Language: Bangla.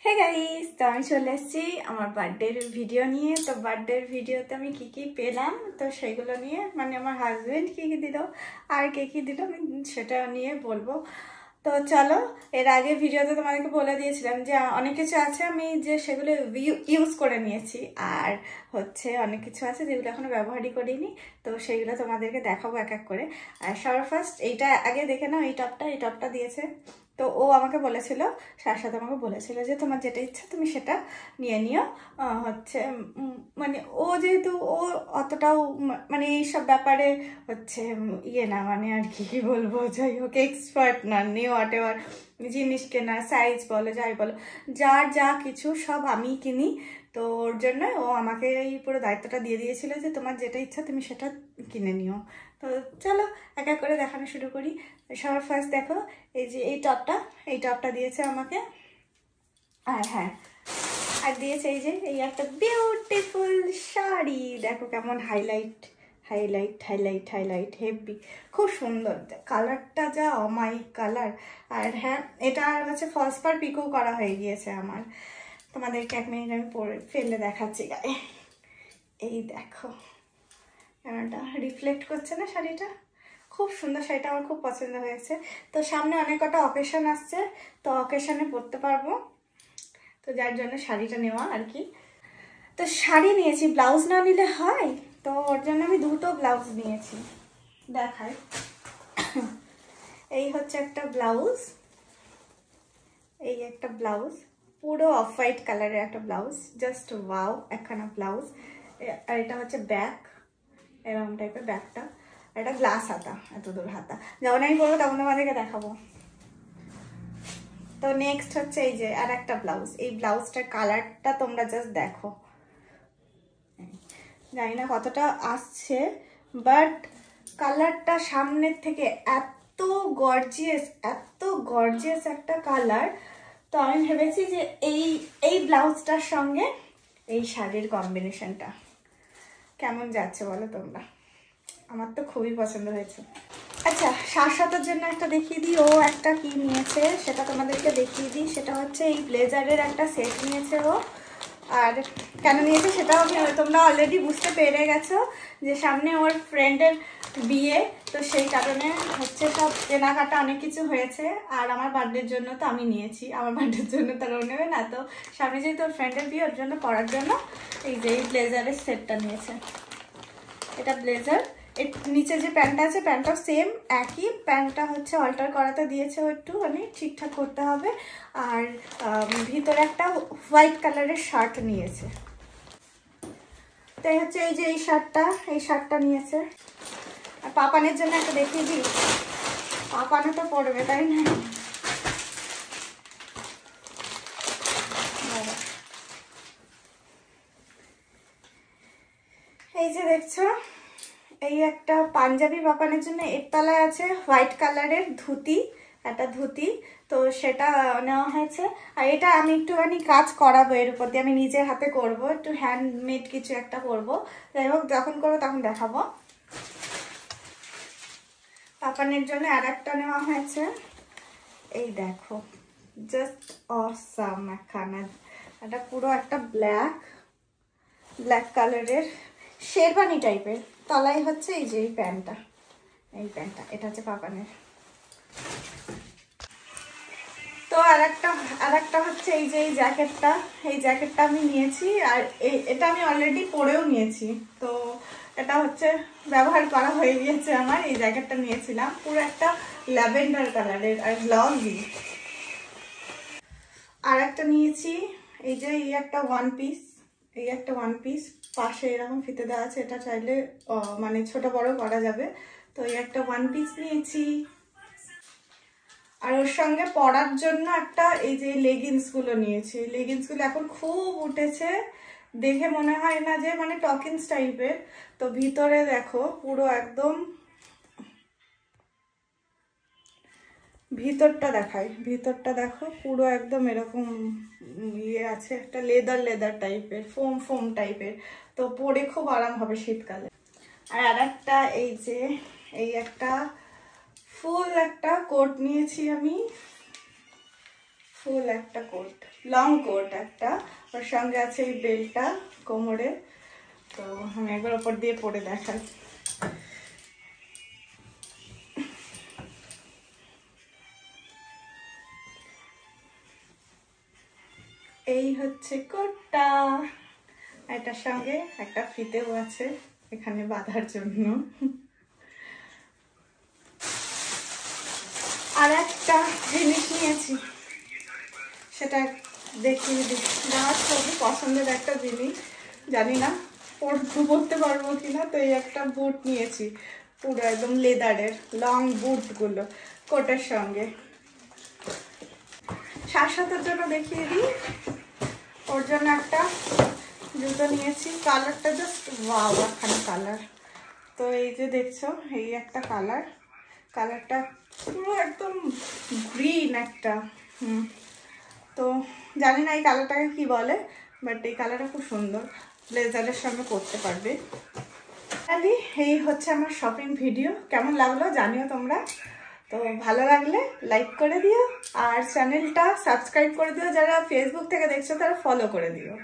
হে গাইস, তো আমি চলে এসেছি আমার বার্থডের ভিডিও নিয়ে। তো বার্থডের ভিডিওতে আমি কি কি পেলাম তো সেগুলো নিয়ে, মানে আমার হাজবেন্ড কি কি দিল আর কে কি দিল আমি সেটা নিয়ে বলবো। তো চলো, এর আগে ভিডিওতে তোমাদেরকে বলে দিয়েছিলাম যে অনেক কিছু আছে আমি যে সেগুলো ইউজ করে নিয়েছি, আর হচ্ছে অনেক কিছু আছে যেগুলো এখনো ব্যবহারই করিনি। তো সেইগুলো তোমাদেরকে দেখাবো এক এক করে। আর সবার ফার্স্ট এইটা আগে দেখে নাও, এই টপটা দিয়েছে। তো ও আমাকে বলেছিল, সাথে আমাকে বলেছিল যে তোমার যেটা ইচ্ছা তুমি সেটা নিয়ে নিও। হচ্ছে মানে ও যেহেতু ও অতটাও মানে এইসব ব্যাপারে হচ্ছে ইয়ে না, মানে আর কি কি বলবো, যাই হোক এক্সপার্ট না, নিউ হোয়াট এভার জিনিস কেনা, সাইজ বলো যাই বলো, যার যা কিছু সব আমি কিনি। তো ওর জন্য ও আমাকে এই পুরো দায়িত্বটা দিয়ে দিয়েছিল যে তোমার যেটা ইচ্ছা তুমি সেটা কিনে নিও। তো চলো এক এক করে দেখানো শুরু করি। সবার ফার্স্ট দেখো, এই যে এই টপটা দিয়েছে আমাকে। আর হ্যাঁ, আর দিয়েছে এই যে এই একটা বিউটিফুল শাড়ি, দেখো কেমন highlight highlight highlight highlight heavy, খুব সুন্দর কালারটা, যা অমায়িক কালার। আর হ্যাঁ, এটা হচ্ছে ফলস পার পিকো করা হয়ে গিয়েছে আমার। তোমাদেরকে এক মিনিট আমি পরে ফেলে দেখাচ্ছি গায়ে। এই দেখো কেমনটা রিফ্লেক্ট করছে না শাড়িটা, খুব সুন্দর শাড়িটা, আমার খুব পছন্দ হয়েছে। তো সামনে অনেক কটা অকেশন আসছে, তো অকেশনে পরতে পারবো, তো যার জন্য শাড়িটা নেওয়া আর কি। তো শাড়ি নিয়েছি, ব্লাউজ না নিলে হয়, তো ওর জন্য আমি দুটো ব্লাউজ নিয়েছি, দেখাই। এই হচ্ছে একটা ব্লাউজ, এই একটা ব্লাউজ পুরো অফ হোয়াইট কালারের একটা ব্লাউজ, জাস্ট ওয়াও একখানা ব্লাউজ। আর এটা হচ্ছে ব্যাক, এরকম টাইপের ব্যাকটা। এটা গ্লাস হাতা, এত দূর হাতা, যখন আমি পরবো তখন তোমাদেরকে দেখাবো। তো নেক্সট হচ্ছে এই যে আর একটা ব্লাউজ, এই ব্লাউজটার কালারটা তোমরা জাস্ট দেখো, জানি না কতটা আসছে, বাট কালারটা সামনের থেকে এত গর্জিয়াস একটা কালার। তো আমি ভেবেছি যে এই ব্লাউজটার সঙ্গে এই শাড়ির কম্বিনেশনটা কেমন যাচ্ছে বলো তোমরা, আমার তো খুবই পছন্দ হয়েছে। আচ্ছা, শাশ্বতের জন্য একটা দেখিয়ে দিই, ও একটা কি নিয়েছে সেটা তোমাদেরকে দেখিয়ে দিই। সেটা হচ্ছে এই ব্লেজারের একটা সেট নিয়েছে ও। আর কেন নিয়েছে সেটাও তোমরা অলরেডি বুঝতে পেরে গেছো, যে সামনে ওর ফ্রেন্ডের বিয়ে, তো সেই কারণে হচ্ছে সব কেনাকাটা অনেক কিছু হয়েছে। আর আমার বার্থডের জন্য তো আমি নিয়েছি, আমার বার্থডের জন্য তারা নেবে না, তো সামনে যেহেতু ওর ফ্রেন্ডের বিয়ে, ওর জন্য পরার জন্য এই যে এই ব্লেজারের সেটটা নিয়েছে। এটা ব্লেজার, এর নিচে যে প্যান্টটা আছে প্যান্টটাও সেম একই, প্যান্টটা হচ্ছে অল্টার করাতে দিয়েছে ও, একটু মানে ঠিকঠাক করতে হবে। আর ভিতরে একটা হোয়াইট কালারের শার্ট নিয়েছে। তাই হচ্ছে এই যে এই শার্টটা নিয়েছে। আর পাপানের জন্য একটা দেখিয়ে দিই, পাপানো তো পড়বে তাই না। এই যে দেখছো, এই একটা পাঞ্জাবি পাপানের জন্য এর তলায় আছে হোয়াইট কালারের ধুতি, একটা ধুতি, তো সেটা নেওয়া হয়েছে। আর এটা আমি একটুখানি কাজ করাবো, এর উপর দিয়ে আমি নিজের হাতে করব, একটু হ্যান্ডমেড কিছু একটা করব, যাই হোক যখন করবো তখন দেখাবো। পাপানের জন্য আর একটা নেওয়া হয়েছে, এই দেখো জাস্ট অসাম একখানা, এটা পুরো একটা ব্ল্যাক কালারের শেরবানি টাইপের, তলায় হচ্ছে এই যে এই প্যান্টটা, এটা হচ্ছে পাপানের। তো আর একটা হচ্ছে এই যে এই জ্যাকেটটা আমি নিয়েছি, আর এটা আমি অলরেডি পরেও নিয়েছি, তো এটা হচ্ছে ব্যবহার করা হয়ে গিয়েছে আমার। এই জ্যাকেটটা নিয়েছিলাম পুরো একটা ল্যাভেন্ডার কালারের, আর ব্লাউজি। আর একটা নিয়েছি এই যে এই একটা ওয়ান পিস, পাশে এরকম ফিতে দেওয়া আছে, এটা চাইলে মানে ছোট বড় করা যাবে। তো এই একটা ওয়ান পিস নিয়েছি। আর ওর সঙ্গে পরার জন্য একটা এই যে লেগিংসগুলো নিয়েছি, লেগিংসগুলো এখন খুব উঠেছে, দেখে মনে হয় না যে মানে টকিন্স টাইপের। তো ভিতরে দেখো পুরো একদম, ভিতরটা দেখো পুরো একদম এরকম ইয়ে আছে, একটা লেদার টাইপের, ফোম টাইপের, তো পরে খুব আরাম হবে শীতকালে। আর একটা এই যে এই একটা ফুল একটা কোট নিয়েছি আমি, ফুল একটা কোট, লং কোট একটা, ওর সঙ্গে আছে এই বেলটা কোমরে। তো আমি একবার ওপর দিয়ে পরে দেখাই। এই হচ্ছে কোটটা, এটার সঙ্গে একটা ফিতেও আছে এখানে বাঁধার জন্য। আর একটা জিনিস নিয়েছি, সেটা দেখিয়ে দিই। আমার খুবই পছন্দের একটা জিনিস, জানি না পরতে পারবো কিনা। তো এই একটা বুট নিয়েছি, পুরো একদম লেদারের লং বুটগুলো কোটের সঙ্গে। শাশ্বতের জন্য দেখিয়ে দিই, ওর জন্য একটা জুতো নিয়েছি। কালারটা জাস্ট ওয়াও, একখানা কালার। তো এই যে দেখছো, এই একটা কালার, কালারটা পুরো একদম গ্রিন একটা। তো জানি না এই কালারটাকে কি বলে, বাট এই কালারটা খুব সুন্দর, ব্লেজারের সঙ্গে পরতে পারবে। এই হচ্ছে আমার শপিং ভিডিও। কেমন লাগলো জানিও তোমরা। তো ভালো লাগলে লাইক করে দিও, আর চ্যানেলটা সাবস্ক্রাইব করে দিও। যারা ফেসবুক থেকে দেখছো তারা ফলো করে দিও।